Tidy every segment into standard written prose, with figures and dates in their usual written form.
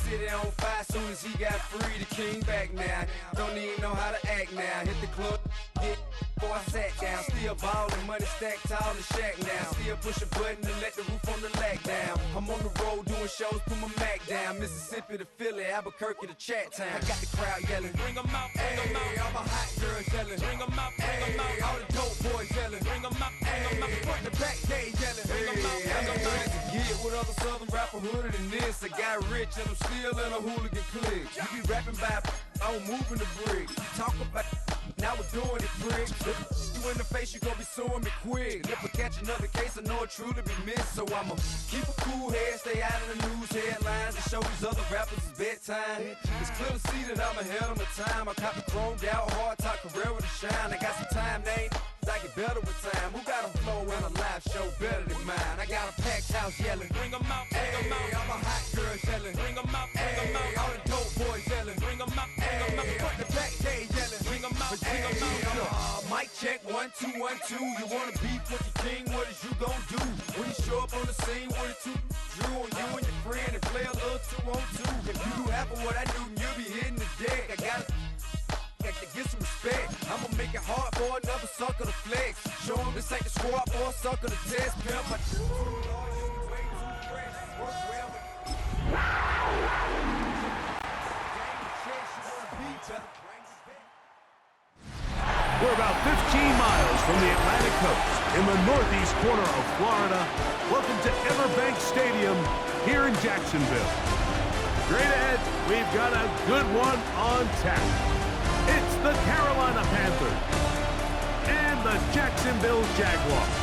city on fire soon as he got free. The king back now. Don't even know how to act now. Hit the club, get before I sat down. Still ballin', money stacked tall in shack now. Still push a button to let the roof on the lag down. I'm on the road doing shows, put my Mac down. Mississippi to Philly, Albuquerque to Chat Town. I got the crowd yelling, bring 'em out, bring 'em out. All my hot girls yelling, bring 'em out, bring 'em out. All the dope boys yelling, bring 'em out, bring 'em out. Front the back, they yelling, bring 'em out, bring 'em out. Get with other southern rapper hooded than this. I got rich and I'm still in a hooligan clique. You be rapping by, I'm moving the brick. Talk about, now we're doing it, prick. You in the face, you gon' be suing me quick. If I catch another case, I know it truly be missed. So I'ma keep a cool head, stay out of the news headlines, and show these other rappers it's bedtime. It's clear to see that I'm ahead of my time. I cop the chromed out, hard top career with a shine. I got some time, they I get better with time. Who got a flow and a live show better than mine? I got a packed house yelling, bring 'em out, bring 'em out. All my hot girls yelling, bring 'em out, bring 'em out. All the dope boys yelling, bring 'em out, bring 'em out. Front the back, they yelling, bring 'em out, bring 'em out. Mic check, 1 2 1 2. You wanna beef with the king? What is you gon' do? When you show up on the scene with a two drew on you and your friend and play a little 2 on 2. If you do half of what I do, you'll be hitting the deck. I gotta get some respect. I'ma make it hard for another sucker to flex. Show him this ain't the squad for a sucker to test. Pimp my We're about 15 miles from the Atlantic coast in the northeast corner of Florida. Welcome to Everbank Stadium here in Jacksonville. Straight ahead, we've got a good one on tap. It's the Carolina Panthers and the Jacksonville Jaguars.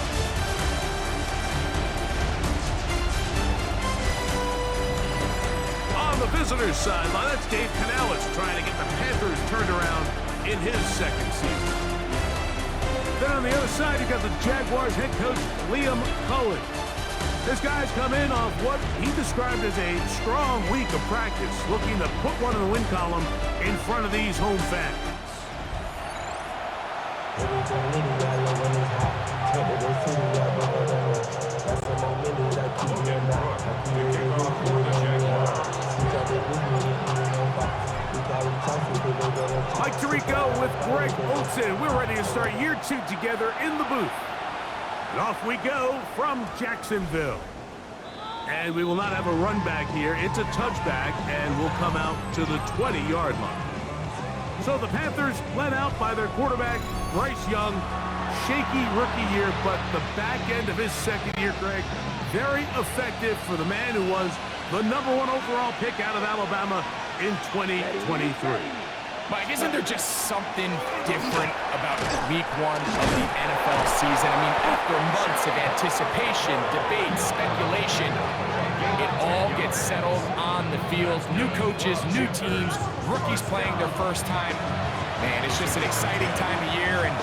On the visitors' sideline, that's Dave Canales trying to get the Panthers turned around in his second season. Then on the other side, you got the Jaguars head coach, Liam Cohen. This guy's come in off what he described as a strong week of practice, looking to put one in the win column in front of these home fans. Mike Tirico with Greg Olson. We're ready to start year 2 together in the booth. And off we go from Jacksonville. And we will not have a run back here. It's a touchback, and we'll come out to the 20-yard line. So the Panthers led out by their quarterback, Bryce Young. Shaky rookie year, but the back end of his second year, Greg, very effective for the man who was the #1 overall pick out of Alabama in 2023. Mike, isn't there just something different about week 1 of the NFL season? I mean, after months of anticipation, debate, speculation, it all gets settled on the field. New coaches, new teams, rookies playing their first time. Man, it's just an exciting time of year, and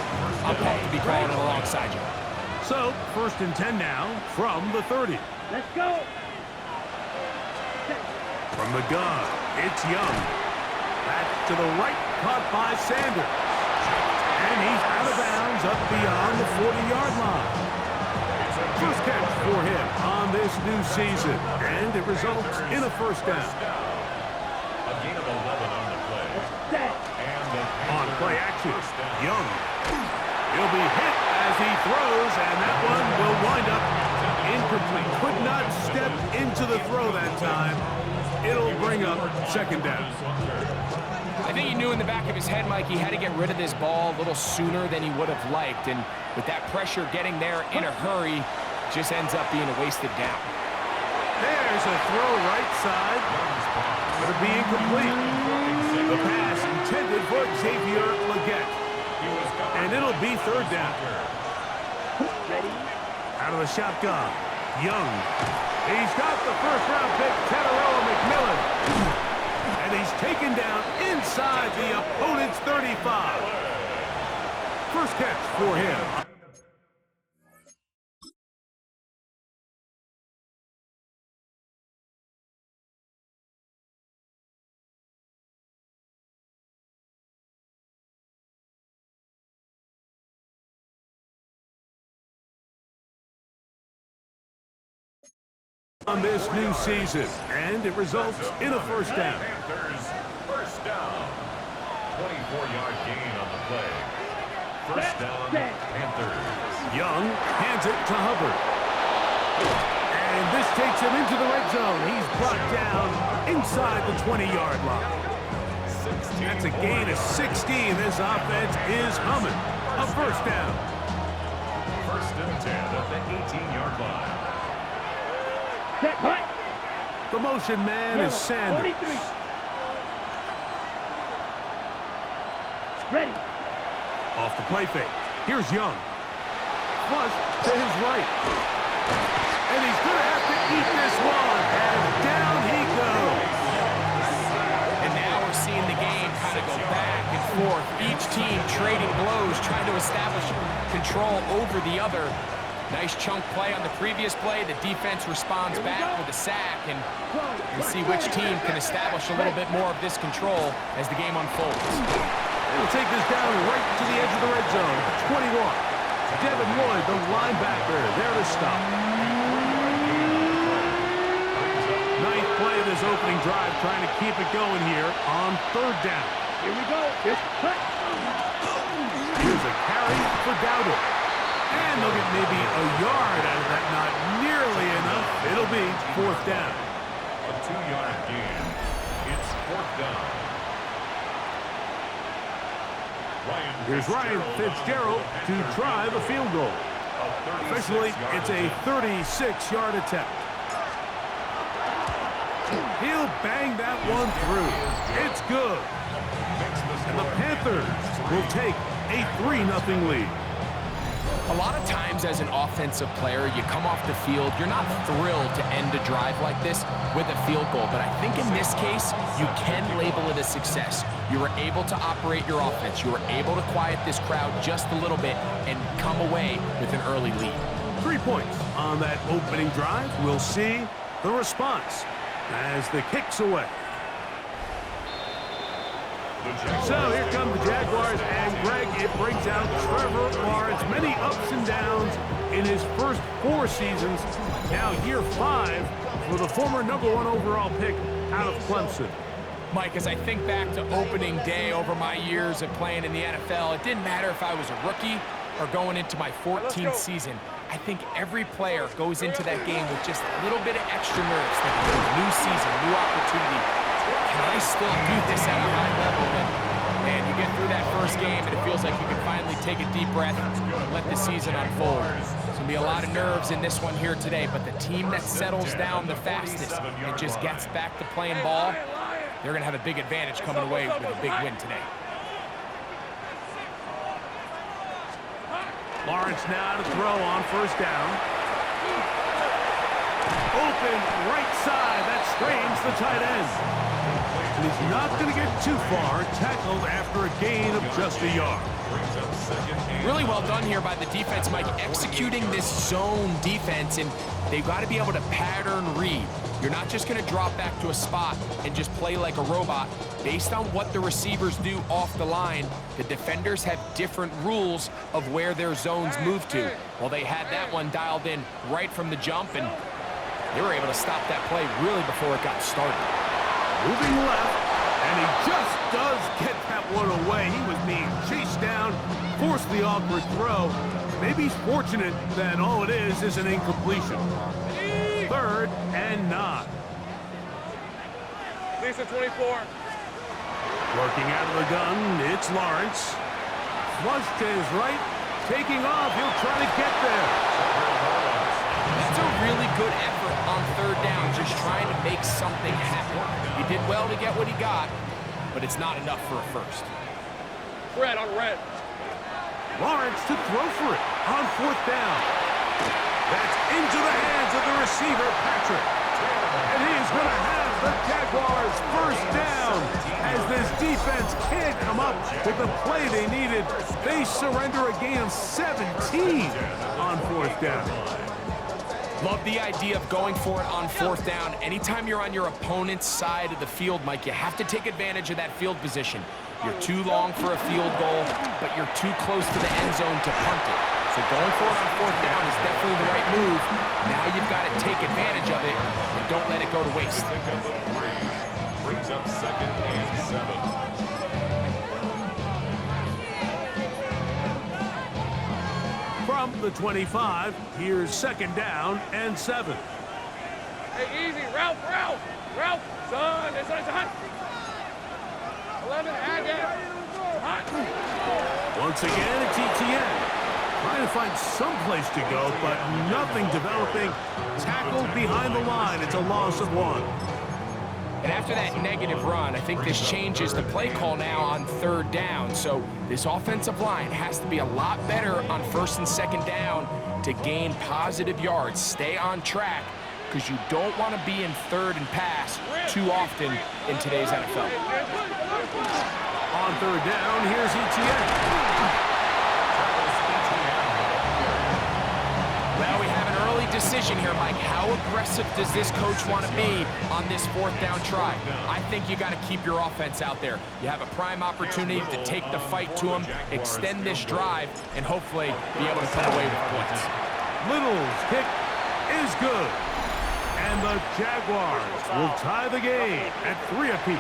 I'm pumped to be calling it alongside you. So, 1st and 10 now from the 30. Let's go. From the gun, it's Young. Back to the right, caught by Sanders. And he's out of bounds up beyond the 40-yard line. First catch for him on this new season, and it results in a first down. A gain of 11 on the play. On play action, Young. He'll be hit as he throws, and that one will wind up incomplete. Could not step into the throw that time. It'll bring up second down. I think he knew in the back of his head, Mike, he had to get rid of this ball a little sooner than he would have liked. And with that pressure getting there in a hurry, just ends up being a wasted down. There's a throw right side. It'll be incomplete. The pass intended for Xavier Legette. And it'll be third down. Out of the shotgun, Young. He's got the first-round pick, Teteroa McMillan. And he's taken down inside the opponent's 35. First catch for him. on this new season, and it results in a first down. Panthers, first down. 24-yard gain on the play. First down, Panthers. Young hands it to Hubbard. And this takes him into the red zone. He's brought down inside the 20-yard line. That's a gain of 16. This offense is humming. A first down. First and 10 at the 18-yard line. The motion man is Sanders. Ready. Off the play fake. Here's Young. Flush to his right. And he's going to have to eat this one. And down he goes. And now we're seeing the game kind of go back and forth. Each team trading blows, trying to establish control over the other. Nice chunk play on the previous play. The defense responds back with a sack, and we'll see which team can establish a little bit more of this control as the game unfolds. We'll take this down right to the edge of the red zone. 21. Devin Lloyd, the linebacker, there to stop. Nice play this opening drive, trying to keep it going here on third down. Here we go. Here's a carry for Dowdle. And they'll get maybe a yard out of that. Not nearly enough. It'll be fourth down. A 2-yard gain. It's fourth down. Here's Ryan Fitzgerald to try the field goal. Officially, it's a 36-yard attempt. He'll bang that one through. It's good. And the Panthers will take a 3-0 lead. A lot of times as an offensive player, you come off the field, you're not thrilled to end a drive like this with a field goal. But I think in this case, you can label it a success. You were able to operate your offense. You were able to quiet this crowd just a little bit and come away with an early lead. 3 points on that opening drive. We'll see the response as the kick's away. So here come the Jaguars, and Greg, it brings out Trevor Lawrence. Many ups and downs in his first 4 seasons. Now year 5 for the former #1 overall pick out of Clemson. Mike, as I think back to opening day over my years of playing in the NFL, it didn't matter if I was a rookie or going into my 14th season. I think every player goes into that game with just a little bit of extra nerves. Like new season, new opportunity. Can I still do this at a high level? And man, you get through that first game and it feels like you can finally take a deep breath and let the season unfold. There's going to be a lot of nerves in this one here today, but the team that settles down the fastest and just gets back to playing ball, they're going to have a big advantage coming away with a big win today. Lawrence now to throw on first down. Open right side. That strains the tight end. And he's not going to get too far. Tackled after a gain of just a yard. Really well done here by the defense, Mike, executing this zone defense, and they've got to be able to pattern read. You're not just going to drop back to a spot and just play like a robot. Based on what the receivers do off the line, the defenders have different rules of where their zones move to. Well, they had that one dialed in right from the jump, and they were able to stop that play really before it got started. Moving left, and he just does get that one away. He was being chased down, forced the awkward throw. Maybe he's fortunate that all it is an incompletion. 3rd and 9. Lisa 24. Working out of the gun, it's Lawrence. Flush to his right, taking off. He'll try to get there. That's a really good effort on 3rd down, just trying to make something happen. He did well to get what he got, but it's not enough for a first. Red on red. Lawrence to throw for it on 4th down. That's into the hands of the receiver, Patrick. And he is going to have the Jaguars first down as this defense can't come up with the play they needed. They surrender a gain of 17 on 4th down. Love the idea of going for it on 4th down. Anytime you're on your opponent's side of the field, Mike, you have to take advantage of that field position. You're too long for a field goal, but you're too close to the end zone to punt it. So going for it on fourth down is definitely the right move. Now you've got to take advantage of it and don't let it go to waste. Pick up a 3. Brings up 2nd and 7. From the 25, here's 2nd down and 7. Hey, easy. Ralph, son. It's hot. 11, add that. Hot. Once again, it's ETN. Trying to find some place to go, but nothing developing. Tackled behind the line. It's a loss of 1. And after that negative run, I think this changes the play call now on 3rd down. So this offensive line has to be a lot better on 1st and 2nd down to gain positive yards. Stay on track, because you don't want to be in 3rd and pass too often in today's NFL. On 3rd down, here's ETN. Well, we have an early decision here, Mike. How aggressive does this coach want to be on this 4th down try? I think you got to keep your offense out there. You have a prime opportunity to take the fight to them, extend this drive, and hopefully be able to come away with points. Little's kick is good. And the Jaguars will tie the game at 3 apiece.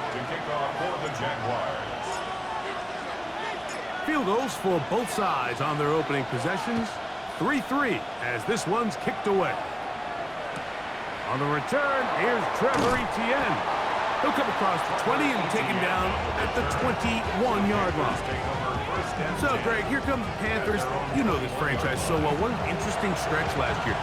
To kick off for the Jaguars. Field goals for both sides on their opening possessions. 3-3 as this one's kicked away. On the return, here's Trevor Etienne. He'll come across the 20 and taken down at the 21-yard line. So, Greg, here come the Panthers. You know this franchise so well. What an interesting stretch last year.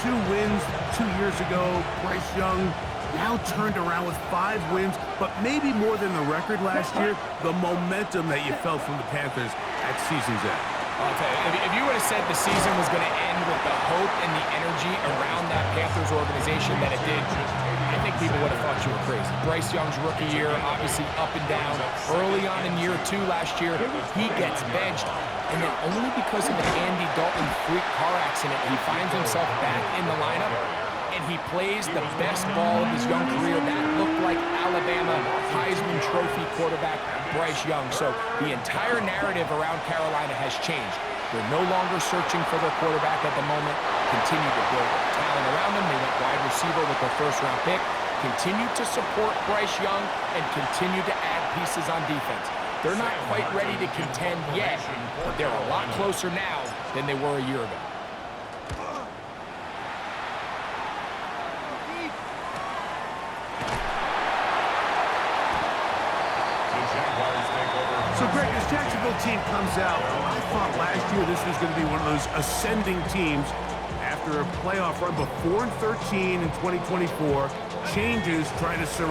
2 wins 2 years ago. Bryce Young now turned around with 5 wins, but maybe more than the record last year, the momentum that you felt from the Panthers at season's end. I'll tell you, if you would have said the season was going to end with the hope and the energy around that Panthers organization that it did, I think people would have thought you were crazy. Bryce Young's rookie year, obviously up and down. Early on in year 2 last year, he gets benched, and then only because of an Andy Dalton freak car accident, he finds himself back in the lineup, and he plays the best ball of his young career. That looked like Alabama Heisman Trophy quarterback Bryce Young. So the entire narrative around Carolina has changed. They're no longer searching for their quarterback at the moment. Continue to build talent around them. They went wide receiver with their 1st-round pick. Continue to support Bryce Young and continue to add pieces on defense. They're not quite ready to contend yet, but they're a lot closer now than they were a year ago. So, Greg, this Jacksonville team comes out. I thought last year this was going to be one of those ascending teams. After a playoff run, but 4-13 in 2024, changes trying to surround